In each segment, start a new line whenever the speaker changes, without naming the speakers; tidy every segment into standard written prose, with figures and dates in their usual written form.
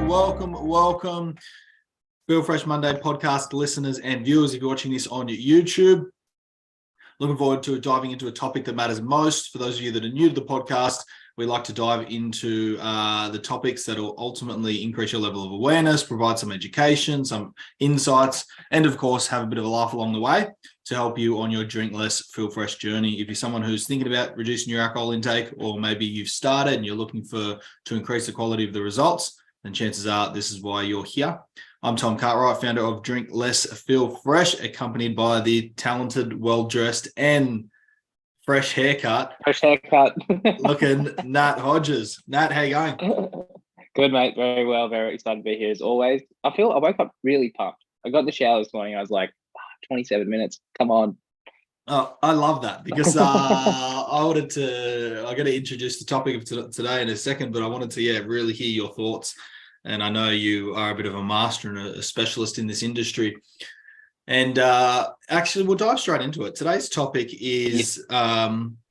welcome. Feel Fresh Monday podcast listeners and viewers, if you're watching this on YouTube. Looking forward to diving into a topic that matters most. For those of you that are new to the podcast, we like to dive into the topics that will ultimately increase your level of awareness, provide some education, some insights, and of course, have a bit of a laugh along the way to help you on your drink less, feel fresh journey. If you're someone who's thinking about reducing your alcohol intake, or maybe you've started and you're looking to increase the quality of the results, then chances are this is why you're here. I'm Tom Cartwright, founder of Drink Less, Feel Fresh, accompanied by the talented, well-dressed and fresh haircut looking Nat Hodges. Nat, how you going?
Good, mate. Very well. Very excited to be here as always. I woke up really pumped. I got in the shower this morning. I was like, 27 minutes. Come on.
Oh, I love that because I got to introduce the topic of today in a second, but I wanted to, really hear your thoughts. And I know you are a bit of a master and a specialist in this industry. And actually, we'll dive straight into it. Today's topic is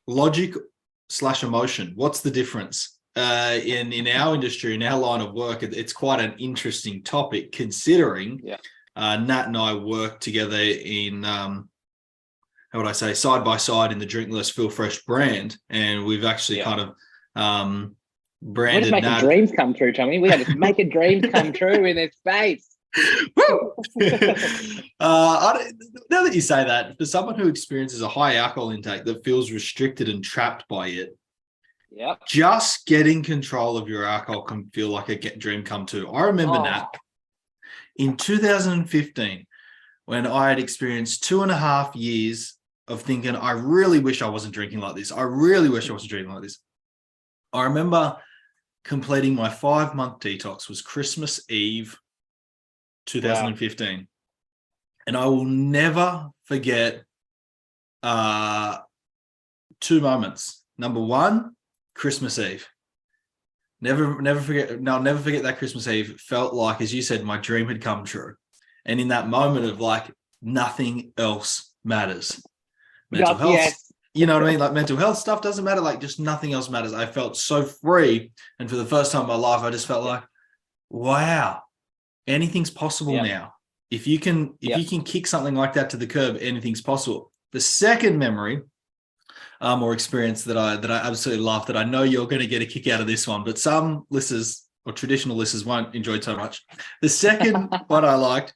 logic/emotion. What's the difference? In our industry, in our line of work, it's quite an interesting topic considering Nat and I work together in, side by side in the Drink Less, Feel Fresh brand. And we've actually kind of branded.
We're just making dreams come true, Tommy. We are just making dreams come true in this space.
Now that you say that, for someone who experiences a high alcohol intake that feels restricted and trapped by it, just getting control of your alcohol can feel like a dream come true. I remember Nat in 2015 when I had experienced 2.5 years of thinking, I really wish I wasn't drinking like this. I really wish I wasn't drinking like this. I remember completing my 5-month detox. Was Christmas Eve 2015. Wow. And I will never forget 2 moments. Number one, Christmas Eve. I'll never forget that Christmas Eve. It felt like, as you said, my dream had come true. And in that moment of like, nothing else matters. Mental health. Yes. You know what I mean? Like mental health stuff doesn't matter. Like just nothing else matters. I felt so free. And for the first time in my life, I just felt like, wow, anything's possible now. If you can kick something like that to the curb, anything's possible. The second memory or experience that I absolutely love, that I know you're going to get a kick out of this one, but some listeners or traditional listeners won't enjoy it so much. The second one I liked,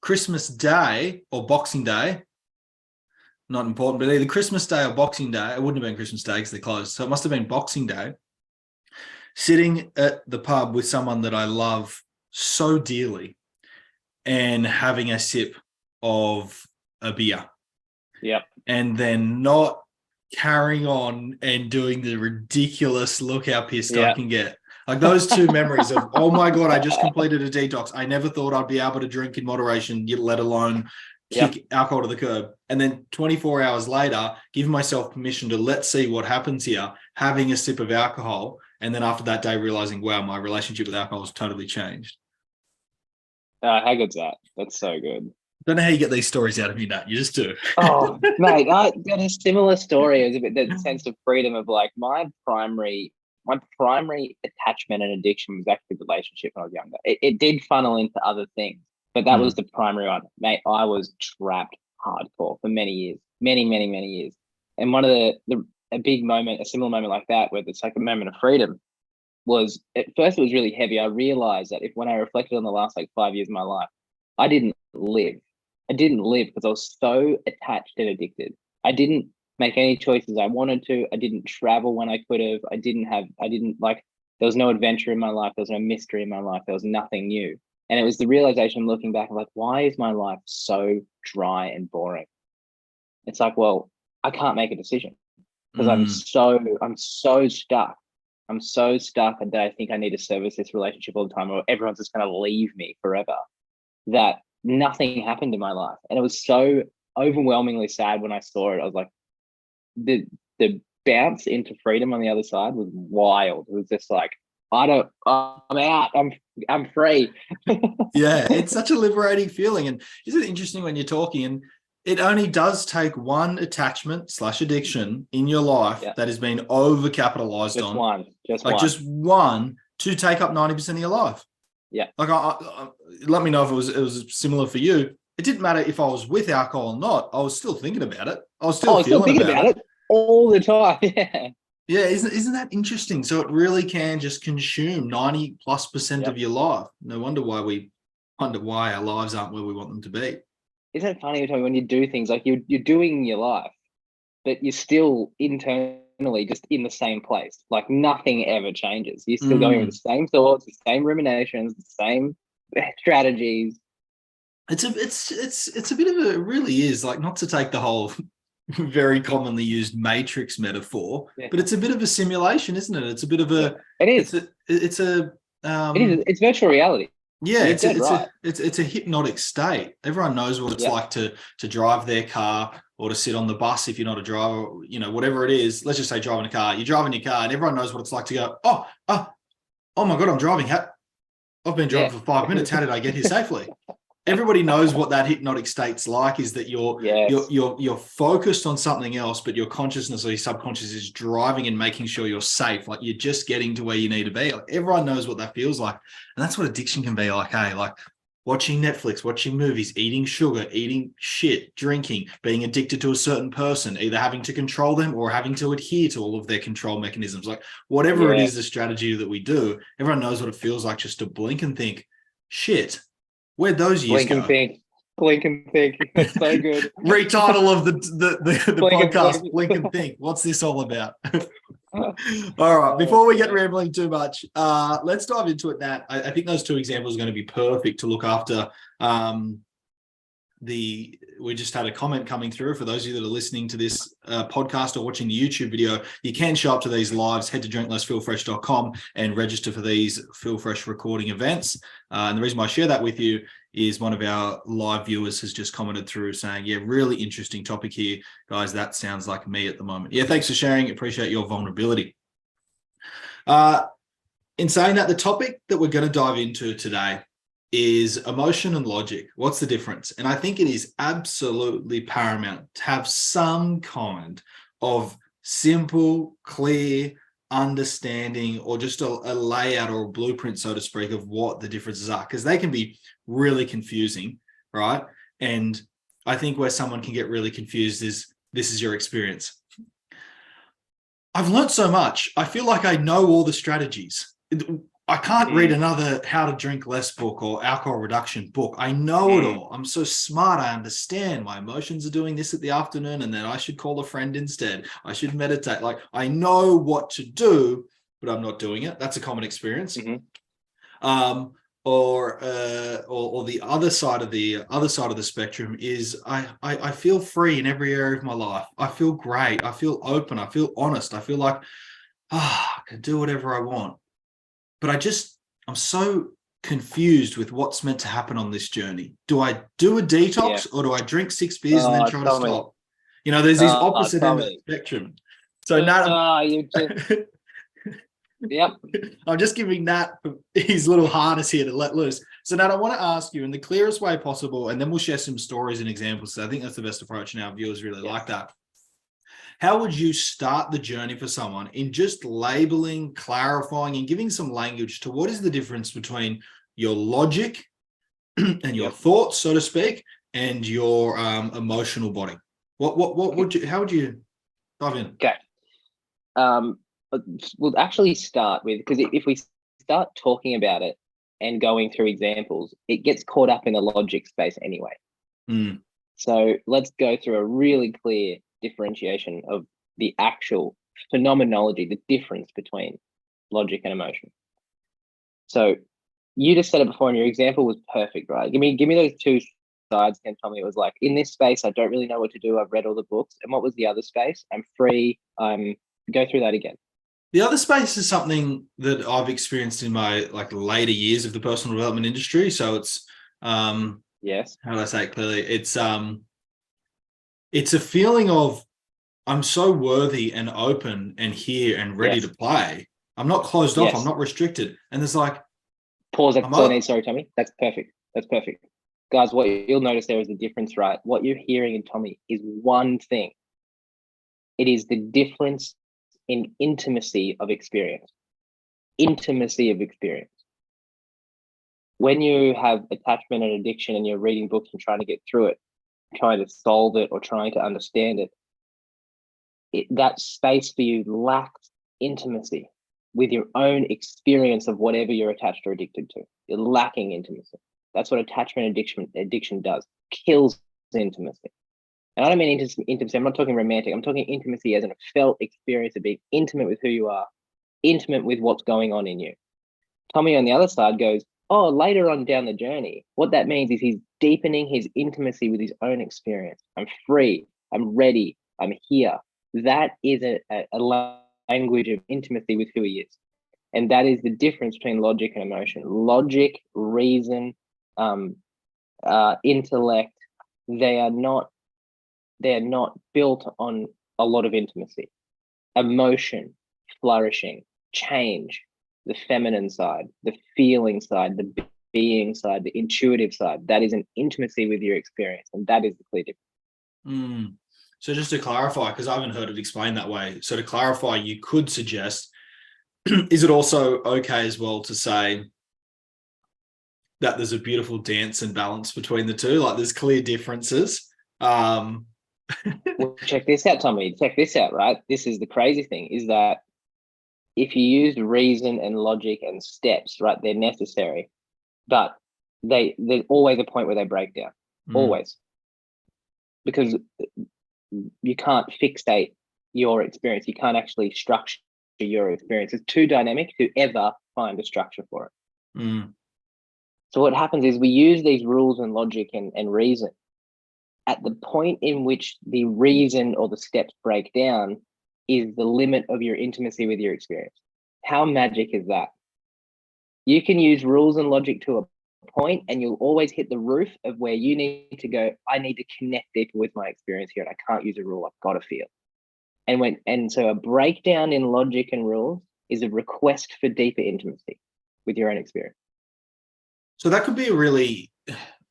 Christmas Day or Boxing Day. Not important, but either Christmas Day or Boxing Day. It wouldn't have been Christmas Day because they're closed. So it must have been Boxing Day. Sitting at the pub with someone that I love so dearly and having a sip of a beer.
Yep.
And then not carrying on and doing the ridiculous look how pissed I can get. Like those two memories of, oh my God, I just completed a detox. I never thought I'd be able to drink in moderation, let alone kick alcohol to the curb. And then 24 hours later, giving myself permission to let's see what happens here, having a sip of alcohol. And then after that day, realizing, wow, my relationship with alcohol has totally changed.
How good's that? That's so good.
Don't know how you get these stories out of me, Nat. You just do.
Oh, mate, I got a similar story. It was a bit that sense of freedom of like my primary attachment and addiction was actually relationship when I was younger. It did funnel into other things. But that was the primary one. Mate, I was trapped hardcore for many years, many years. And one of a similar moment like that, where it's like a moment of freedom, was at first it was really heavy. I realized that when I reflected on the last 5 years of my life, I didn't live. I didn't live because I was so attached and addicted. I didn't make any choices I wanted to. I didn't travel when I could have. There was no adventure in my life. There was no mystery in my life. There was nothing new. And it was the realization looking back, like, why is my life so dry and boring? It's like, well, I can't make a decision because I'm so stuck. I'm so stuck that I think I need to service this relationship all the time, or everyone's just going to leave me forever, that nothing happened in my life. And it was so overwhelmingly sad when I saw it. I was like, the bounce into freedom on the other side was wild. It was just like, I'm out. I'm free.
Yeah, it's such a liberating feeling. And isn't it interesting when you're talking, and it only does take one attachment/addiction in your life that has been overcapitalized on.
Just one
to take up 90% of your life.
Yeah.
Like, let me know if it was similar for you. It didn't matter if I was with alcohol or not. I was still thinking about it. I was
Oh,
still
I'm still
feeling
thinking
about
about
it.
it all the time. Yeah.
Yeah, isn't that interesting? So it really can just consume 90+% of
Yep.
your life. No wonder why we wonder why our lives aren't where we want them to be.
Isn't it funny when you do things like you're doing your life, but you're still internally just in the same place. Like nothing ever changes. You're still going with
Mm.
the same thoughts, the same ruminations, the same strategies.
It's a bit of a, it really is, like, not to take the whole very commonly used matrix metaphor,
Yeah.
but it's a bit of a simulation, isn't it? It's a bit of
Yeah,
a
it is.
it's a
It is. It's virtual reality.
yeah,
You're dead right.
it's a hypnotic state. Everyone knows what it's
Yeah.
like to drive their car or to sit on the bus if you're not a driver, whatever it is. Let's just say driving a car. You're driving your car, and everyone knows what it's like to go, oh my god, I'm driving. I've been driving for 5 minutes. How did I get here safely? Everybody knows what that hypnotic state's like, is that
Yes.
you're focused on something else, but your consciousness or your subconscious is driving and making sure you're safe. Like, you're just getting to where you need to be. Like, everyone knows what that feels like. And that's what addiction can be like. Hey, like watching Netflix, watching movies, eating sugar, eating shit, drinking, being addicted to a certain person, either having to control them or having to adhere to all of their control mechanisms. Like, whatever it
Yeah.
is, the strategy that we do, everyone knows what it feels like just to blink and think, shit, where'd those years
Blink and
go?
think. Blink and think. It's so good.
Retitle of the
Blink and
podcast, Blink and
blink.
Think. What's this all about? All right, before we get rambling too much, let's dive into it, Nat. I think those two examples are going to be perfect to look after. We just had a comment coming through. For those of you that are listening to this podcast or watching the YouTube video, you can show up to these lives. Head to drinklessfeelfresh.com and register for these Feel Fresh recording events. And the reason why I share that with you is one of our live viewers has just commented through saying, yeah, really interesting topic here, guys. That sounds like me at the moment. Yeah, thanks for sharing. Appreciate your vulnerability. In saying that, the topic that we're going to dive into today is emotion and logic. What's the difference? And I think it is absolutely paramount to have some kind of simple, clear understanding, or just a layout or a blueprint, so to speak, of what the differences are, because they can be really confusing, right? And I think where someone can get really confused is, this is your experience. I've learned so much. I feel like I know all the strategies. I can't read another How to Drink Less book or alcohol reduction book. I know it all. I'm so smart. I understand my emotions are doing this at the afternoon, and then I should call a friend instead. I should meditate. Like, I know what to do, but I'm not doing it. That's a common experience. Or the other side of the spectrum is I feel free in every area of my life. I feel great. I feel open. I feel honest. I feel like I can do whatever I want. But I'm so confused with what's meant to happen on this journey. Do I do a detox, or do I drink 6 beers and then try to stop? There's these opposite ends of the spectrum. So Nat,
Yep.
I'm just giving Nat his little harness here to let loose. So Nat, I want to ask you in the clearest way possible, and then we'll share some stories and examples. So I think that's the best approach, and our viewers really like that. How would you start the journey for someone in just labeling, clarifying, and giving some language to what is the difference between your logic and your thoughts, so to speak, and your emotional body? How would you dive in?
Okay. We'll actually start with, because if we start talking about it and going through examples, it gets caught up in the logic space anyway. So let's go through a really clear differentiation of the actual phenomenology, the difference between logic and emotion. So you just said it before, and your example was perfect, right? Give me those two sides and tell me. It was like, in this space, I don't really know what to do. I've read all the books. And what was the other space? I'm free. Go through that again.
The other space is something that I've experienced in my later years of the personal development industry. So it's
yes.
How do I say it clearly? It's a feeling of, I'm so worthy and open and here and ready to play. I'm not closed off. I'm not restricted. And there's
pause. Sorry, Tommy. That's perfect. Guys, what you'll notice there is the difference, right? What you're hearing in Tommy is one thing. It is the difference in intimacy of experience. when you have attachment and addiction and you're reading books and trying to get through it, trying to solve it or trying to understand it, that space for you lacks intimacy with your own experience of whatever you're attached or addicted to. You're lacking intimacy. That's what attachment addiction does. Kills intimacy. And I don't mean intimacy. I'm not talking romantic. I'm talking intimacy as a felt experience of being intimate with who you are, intimate with what's going on in you. Tommy on the other side goes, oh, later on down the journey, what that means is he's deepening his intimacy with his own experience. I'm free. I'm ready. I'm here. That is a language of intimacy with who he is. And that is the difference between logic and emotion. Logic, reason, intellect, they are not built on a lot of intimacy. Emotion, flourishing, change, the feminine side, the feeling side, the being side, the intuitive side, that is an intimacy with your experience. And that is the clear difference.
So just to clarify, because I haven't heard it explained that way. So to clarify, you could suggest, is it also okay as well to say that there's a beautiful dance and balance between the two? Like there's clear differences.
Well, check this out, Tommy. Check this out, right? This is the crazy thing, is that if you use reason and logic and steps, right, they're necessary, but there's always a point where they break down. Always. Because you can't fixate your experience. You can't actually structure your experience. It's too dynamic to ever find a structure for it. So what happens is we use these rules and logic and reason. At the point in which the reason or the steps break down is the limit of your intimacy with your experience. How magic is that? You can use rules and logic to a point and you'll always hit the roof of where you need to go, I need to connect deeper with my experience here and I can't use a rule, I've got to feel. And so a breakdown in logic and rules is a request for deeper intimacy with your own experience.
So that could be a really,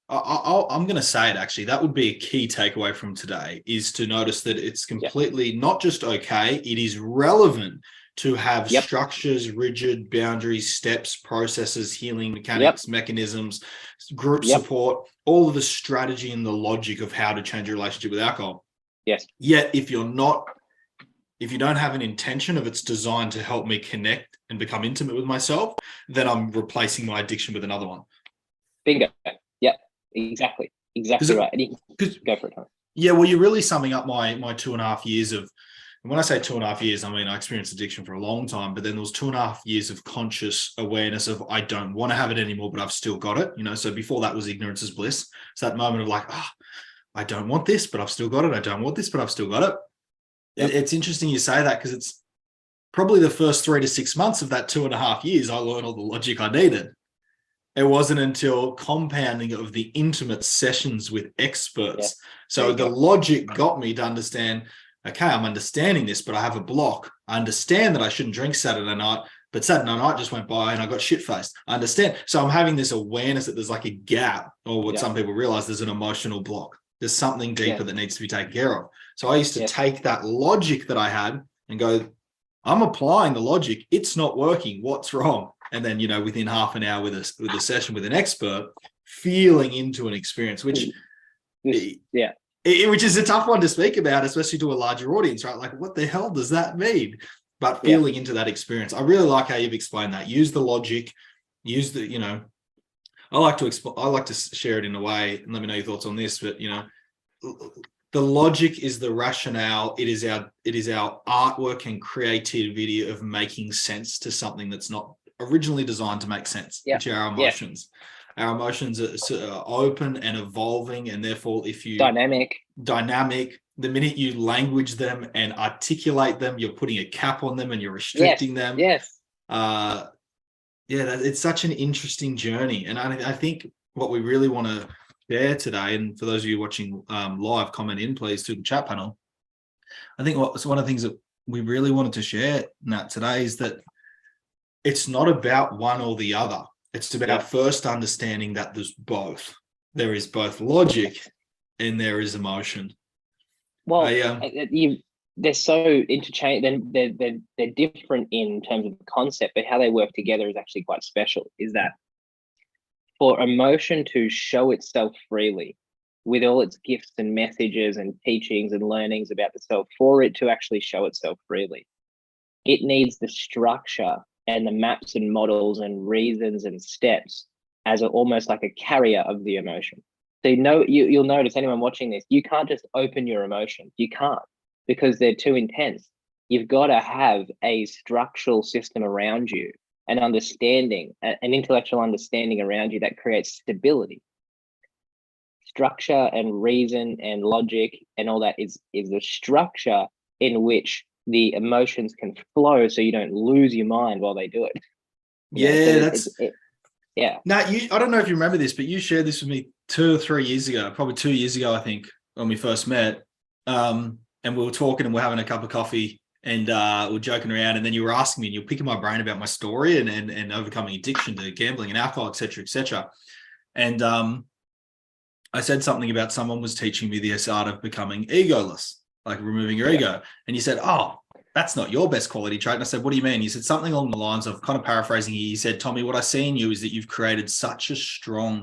I'm going to say it actually, that would be a key takeaway from today, is to notice that it's completely not just okay, it is relevant to have structures, rigid boundaries, steps, processes, healing mechanics, mechanisms, group support, all of the strategy and the logic of how to change your relationship with alcohol.
Yes.
Yet if you don't have an intention of it's designed to help me connect and become intimate with myself, then I'm replacing my addiction with another one.
Bingo. Yep. Exactly. Exactly right. Go for it, Tom.
Yeah, well, you're really summing up my 2.5 years of, and when I say 2.5 years, I mean, I experienced addiction for a long time, but then there was 2.5 years of conscious awareness of, I don't want to have it anymore, but I've still got it. So before that was ignorance is bliss. It's that moment of like, I don't want this, but I've still got it. I don't want this, but I've still got it. Yep. It's interesting you say that, because it's probably the first 3 to 6 months of that 2.5 years, I learned all the logic I needed. It wasn't until compounding of the intimate sessions with experts. So the logic got me to understand, okay, I'm understanding this, but I have a block. I understand that I shouldn't drink Saturday night, but Saturday night just went by and I got shit-faced. I understand. So I'm having this awareness that there's like a gap, or what some people realize, there's an emotional block. There's something deeper that needs to be taken care of. So I used to take that logic that I had and go, I'm applying the logic. It's not working. What's wrong? And then, within half an hour with a session with an expert, feeling into an experience, which is a tough one to speak about, especially to a larger audience, right? Like, what the hell does that mean? But feeling into that experience. I really like how you've explained that. Use the logic, use the, I like to share it in a way, and let me know your thoughts on this, but the logic is the rationale. It is our artwork and creativity of making sense to something that's not originally designed to make sense, which are our emotions. Our emotions are open and evolving, and therefore, if you dynamic, the minute you language them and articulate them, you're putting a cap on them and you're restricting them. It's such an interesting journey, and I think what we really want to share today, and for those of you watching live, comment in please to the chat panel. I think one of the things that we really wanted to share, Nat, today is that it's not about one or the other. It's about first understanding that there's both. There is both logic and there is emotion.
Well, they're so interchangeable. They're different in terms of the concept, but how they work together is actually quite special. Is that for emotion to show itself freely with all its gifts and messages and teachings and learnings about the self, for it to actually show itself freely, it needs the structure and the maps and models and reasons and steps as almost like a carrier of the emotion. So you'll notice, anyone watching this, you can't just open your emotions. You can't, because they're too intense. You've got to have a structural system around you, an understanding, an intellectual understanding around you that creates stability. Structure and reason and logic and all that is the structure in which the emotions can flow, so you don't lose your mind while they do it.
Yeah. Now, I don't know if you remember this, but you shared this with me 2 or 3 years ago, probably 2 years ago, I think, when we first met. And we were talking and we're having a cup of coffee and we're joking around. And then you were asking me and you're picking my brain about my story and overcoming addiction to gambling and alcohol, et cetera, et cetera. And I said something about someone was teaching me the art of becoming egoless, like removing your ego. And you said, oh, that's not your best quality trait. And I said, what do you mean? He said something along the lines of, kind of paraphrasing, he said, Tommy, what I see in you is that you've created such a strong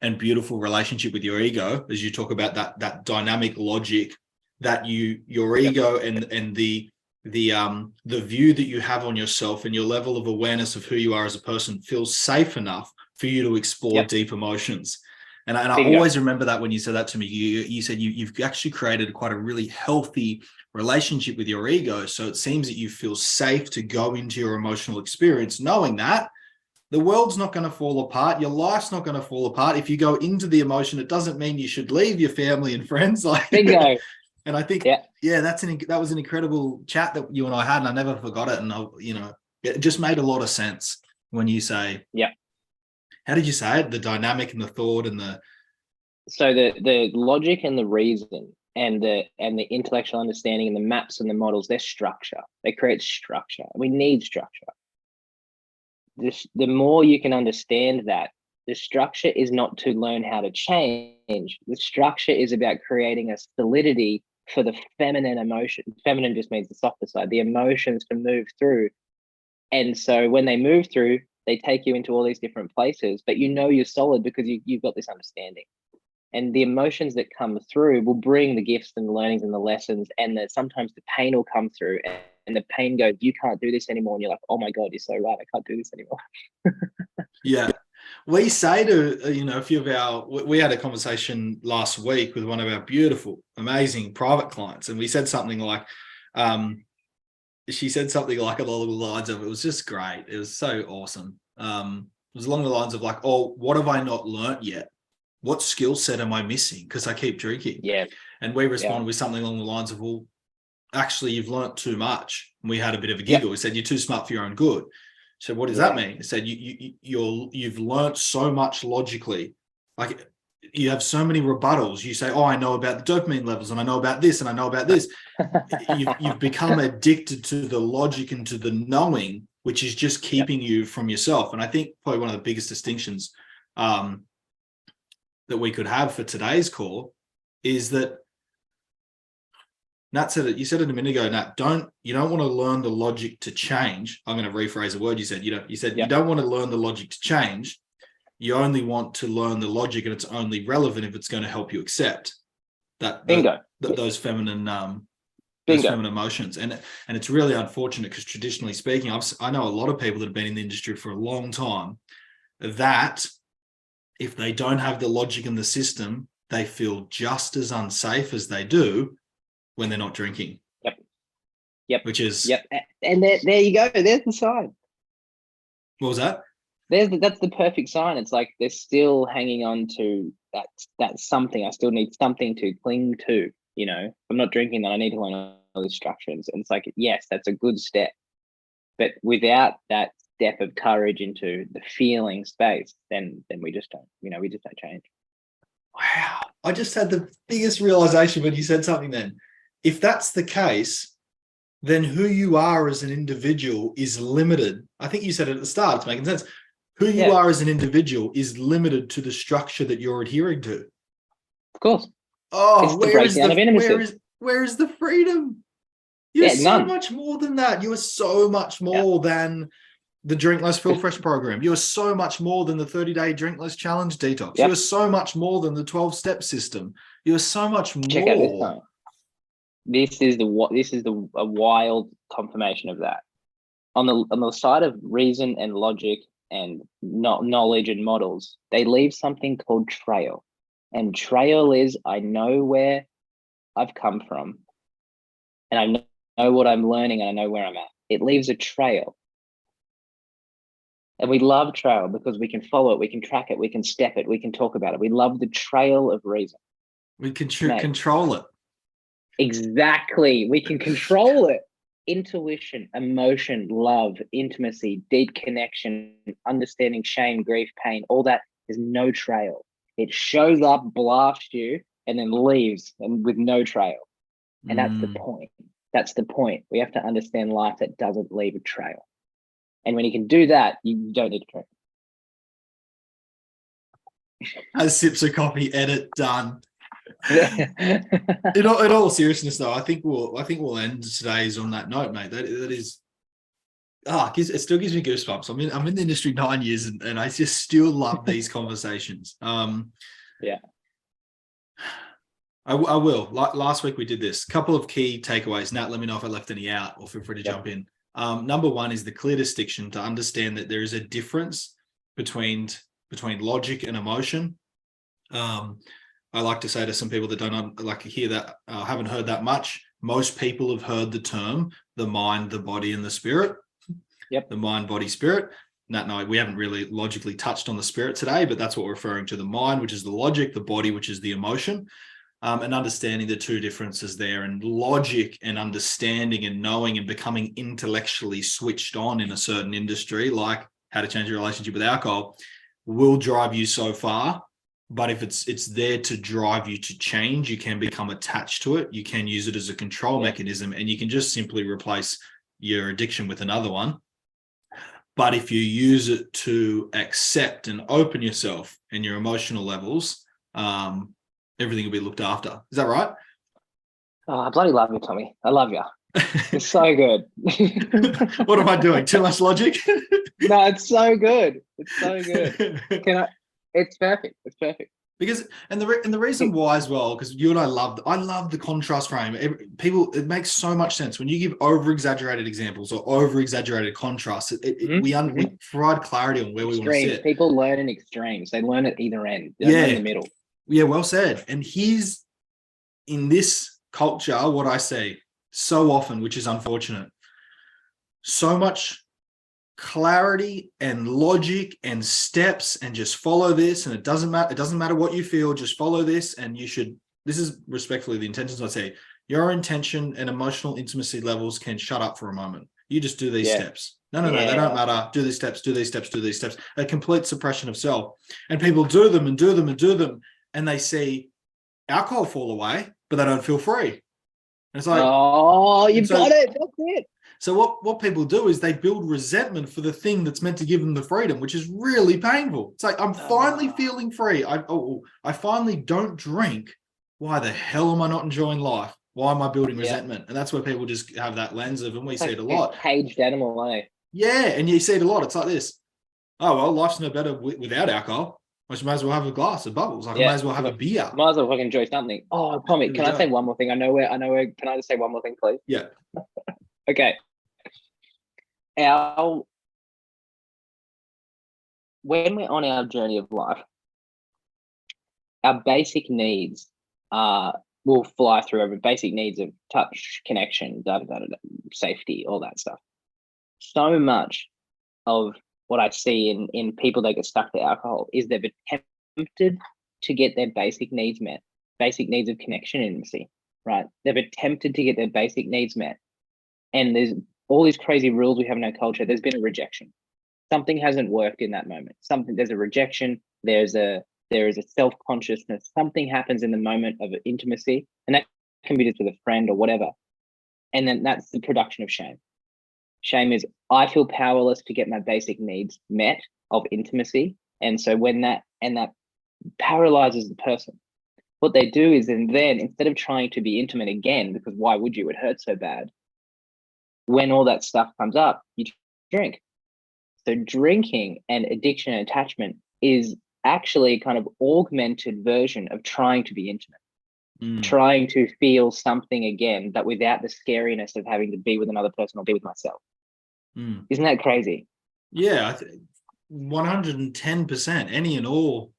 and beautiful relationship with your ego, as you talk about that dynamic logic, that your ego and the view that you have on yourself and your level of awareness of who you are as a person feels safe enough for you to explore deep emotions. And I always remember that when you said that to me. You said you've actually created quite a really healthy relationship with your ego. So it seems that you feel safe to go into your emotional experience, knowing that the world's not going to fall apart. Your life's not going to fall apart. If you go into the emotion, it doesn't mean you should leave your family and friends. Like,
bingo.
And I think, that was an incredible chat that you and I had, and I never forgot it. And it just made a lot of sense when you say, how did you say it? The dynamic and the thought and the.
So the logic and the reason and the intellectual understanding and the maps and the models, they're structure. They create structure. We need structure. The more you can understand that, the structure is not to learn how to change. The structure is about creating a solidity for the feminine emotion. Feminine just means the softer side, the emotions to move through. And so when they move through, they take you into all these different places, but you're solid because you've got this understanding. And the emotions that come through will bring the gifts and the learnings and the lessons, and sometimes the pain will come through, and the pain goes, you can't do this anymore. And you're like, oh my God, you're so right. I can't do this anymore.
Yeah. We say to, a few of we had a conversation last week with one of our beautiful, amazing private clients. And we said something like, she said something like along the lines of, it was just great. It was so awesome. It was along the lines of like, oh, what have I not learnt yet? What skill set am I missing? Because I keep drinking.
Yeah.
And we responded with something along the lines of, well, actually, you've learnt too much. And we had a bit of a giggle. We said, you're too smart for your own good. So what does that mean? It said, you've learnt so much logically. Like, you have so many rebuttals. You say, oh, I know about the dopamine levels and I know about this and I know about this. You've become addicted to the logic and to the knowing, which is just keeping you from yourself. And I think probably one of the biggest distinctions that we could have for today's call is that Nat said it. You said it a minute ago, Nat. You don't want to learn the logic to change. I'm going to rephrase a word you said. You don't want to learn the logic to change. You only want to learn the logic, and it's only relevant if it's going to help you accept those feminine feminine emotions. And it's really unfortunate because traditionally speaking, I know a lot of people that have been in the industry for a long time that if they don't have the logic in the system, they feel just as unsafe as they do when they're not drinking.
Yep.
Which is.
Yep. And there you go. There's the sign.
What was that?
That's the perfect sign. It's like they're still hanging on to that something. I still need something to cling to. If I'm not drinking, then I need to learn all these structures. And it's like, yes, that's a good step. But without that step of courage into the feeling space, then we just don't, we just don't change.
Wow. I just had the biggest realization when you said something then. If that's the case, then who you are as an individual is limited. I think you said it at the start, it's making sense. Who you are as an individual is limited to the structure that you're adhering to.
Of course.
Oh, where is the freedom? You're so much more than that. You are so much more than The Drink Less Feel Fresh program. You are so much more than the 30-day Drink Less Challenge detox.
Yep.
You are so much more than the 12-step system. You are so much
Check out this
more.
time. This is a wild confirmation of that. On the side of reason and logic and not knowledge and models, they leave something called trail. And trail is, I know where I've come from, and I know what I'm learning, and I know where I'm at. It leaves a trail. And we love trail because we can follow it, we can track it, we can step it, we can talk about it. We love the trail of reason.
We can control it.
Exactly. We can control it. Intuition, emotion, love, intimacy, deep connection, understanding, shame, grief, pain, all that is no trail. It shows up, blasts you, and then leaves and with no trail. And that's the point. That's the point. We have to understand life that doesn't leave a trail. And when you can do that, you don't need a trail.
As sips of coffee, edit done. In all seriousness, though, I think we'll end today's on that note, mate. That is, it still gives me goosebumps. I'm in the industry 9 years, and I just still love these conversations.
Yeah,
I will. Last week we did this. Couple of key takeaways. Nat, let me know if I left any out, or feel free to jump in. Number one is the clear distinction to understand that there is a difference between logic and emotion. I like to say to some people that don't like to hear that, haven't heard that much. Most people have heard the term the mind, the body, and the spirit.
Yep.
The mind, body, spirit. No, we haven't really logically touched on the spirit today, but that's what we're referring to: the mind, which is the logic, the body, which is the emotion. And understanding the two differences there, and logic and understanding and knowing and becoming intellectually switched on in a certain industry, like how to change your relationship with alcohol, will drive you so far. But if it's there to drive you to change, you can become attached to it. You can use it as a control mechanism, and you can just simply replace your addiction with another one. But if you use it to accept and open yourself and your emotional levels, everything will be looked after. Is that right?
Oh, I bloody love you, Tommy. I love you. It's so good.
What am I doing? Too much logic?
No, it's so good. It's so good. It's perfect. It's perfect.
Because the reason why as well, because you and I love the contrast frame. It makes so much sense when you give over exaggerated examples or over exaggerated contrasts. We provide clarity on where we want to sit.
People learn in extremes. They learn at either end. They learn in the middle.
Yeah, well said. And here's, in this culture, what I see so often, which is unfortunate, so much clarity and logic and steps, and just follow this, and it doesn't matter what you feel, just follow this, and this is respectfully the intentions. I say your intention and emotional intimacy levels can shut up for a moment. You just do these steps. No, they don't matter. Do these steps, do these steps, do these steps. A complete suppression of self. And people do them and do them and do them, and they see alcohol fall away, but they don't feel free. And it's like,
you've got it. That's it.
So what people do is they build resentment for the thing that's meant to give them the freedom, which is really painful. It's like, I'm finally feeling free. I finally don't drink. Why the hell am I not enjoying life? Why am I building resentment? And that's where people just have that lens of, and we see it a lot.
Caged animal, eh?
Yeah, and you see it a lot. It's like this. Oh, well, life's no better without alcohol. I might as well have a glass of bubbles. I might as well have a beer.
Might as well fucking enjoy something. Oh, Tommy, can I say one more thing? I know where. Can I just say one more thing, please?
Yeah.
Okay. When we're on our journey of life, our basic needs will fly through over basic needs of touch, connection, safety, all that stuff. So much of what I see in people that get stuck to alcohol is they've attempted to get their basic needs met, basic needs of connection and intimacy, right? They've attempted to get their basic needs met. And there's all these crazy rules we have in our culture. There's been a rejection. Something hasn't worked in that moment. There's a rejection. There is a self-consciousness. Something happens in the moment of intimacy, and that can be just with a friend or whatever. And then that's the production of shame. Shame is, I feel powerless to get my basic needs met of intimacy. And so when that paralyzes the person, what they do is then instead of trying to be intimate again, because why would you? It hurts so bad. When all that stuff comes up, you drink. So drinking and addiction and attachment is actually a kind of augmented version of trying to be intimate, trying to feel something again, but without the scariness of having to be with another person or be with myself. Isn't that crazy?
Yeah, 110%. Any and all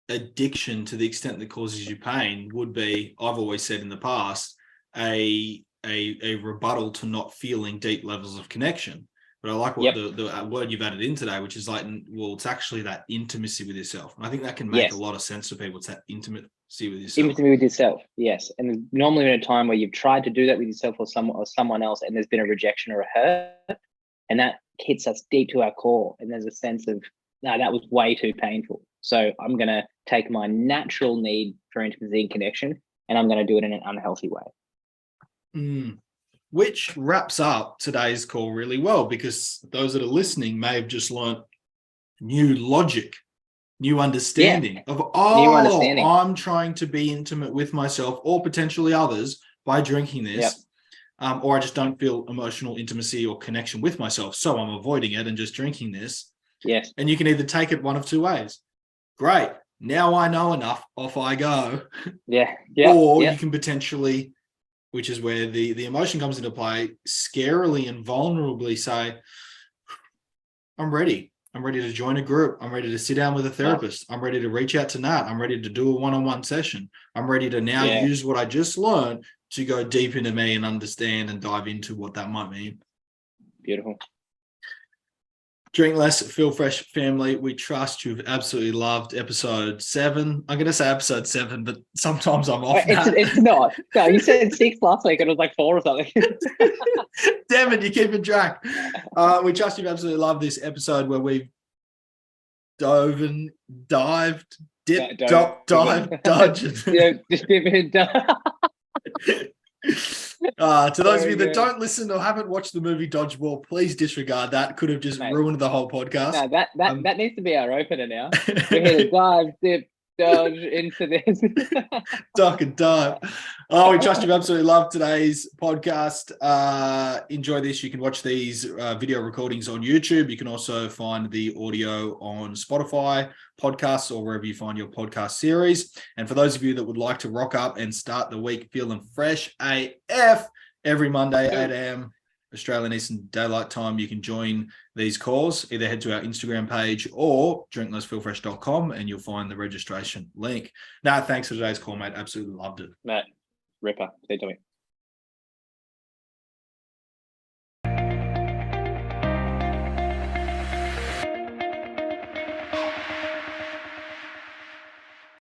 addiction, to the extent that causes you pain, would be, I've always said in the past, a rebuttal to not feeling deep levels of connection. But I like what the word you've added in today, which is like, well, it's actually that intimacy with yourself. And I think that can make a lot of sense to people. It's that intimacy with yourself.
Intimacy with yourself, yes. And normally in a time where you've tried to do that with yourself or someone else, and there's been a rejection or a hurt, and that hits us deep to our core. And there's a sense of, no, that was way too painful. So I'm going to take my natural need for intimacy and connection, and I'm going to do it in an unhealthy way.
Which wraps up today's call really well, because those that are listening may have just learnt new logic, new understanding of, I'm trying to be intimate with myself or potentially others by drinking this. Or I just don't feel emotional intimacy or connection with myself, so I'm avoiding it and just drinking this.
Yes.
And you can either take it one of two ways. Great. Now I know enough. Off I go. Or you can potentially, which is where the emotion comes into play, scarily and vulnerably say, I'm ready. I'm ready to join a group. I'm ready to sit down with a therapist. I'm ready to reach out to Nat. I'm ready to do a one-on-one session. I'm ready to now use what I just learned to go deep into me and understand and dive into what that might mean.
Beautiful.
Drink Less, Feel Fresh family, we trust you've absolutely loved episode 7. I'm going to say episode 7, but sometimes I'm off.
It's not. No, you said 6 last week and it was like 4 or something.
Damn it, you're keeping track. We trust you've absolutely loved this episode where we've dived, dodged. To those of you that don't listen or haven't watched the movie Dodgeball, please disregard that. Could have just ruined the whole podcast.
No, that needs to be our opener now. We're here to dive, dip, dodge into this.
Duck and dive. We trust you've absolutely loved today's podcast. Enjoy this. You can watch these video recordings on YouTube. You can also find the audio on Spotify podcasts or wherever you find your podcast series. And for those of you that would like to rock up and start the week feeling fresh AF, every Monday, 8 a.m. Australian Eastern Daylight Time, you can join these calls. Either head to our Instagram page or drinklessfeelfresh.com and you'll find the registration link. Thanks for today's call, mate. Absolutely loved it.
Matt, ripper. Stay doing it.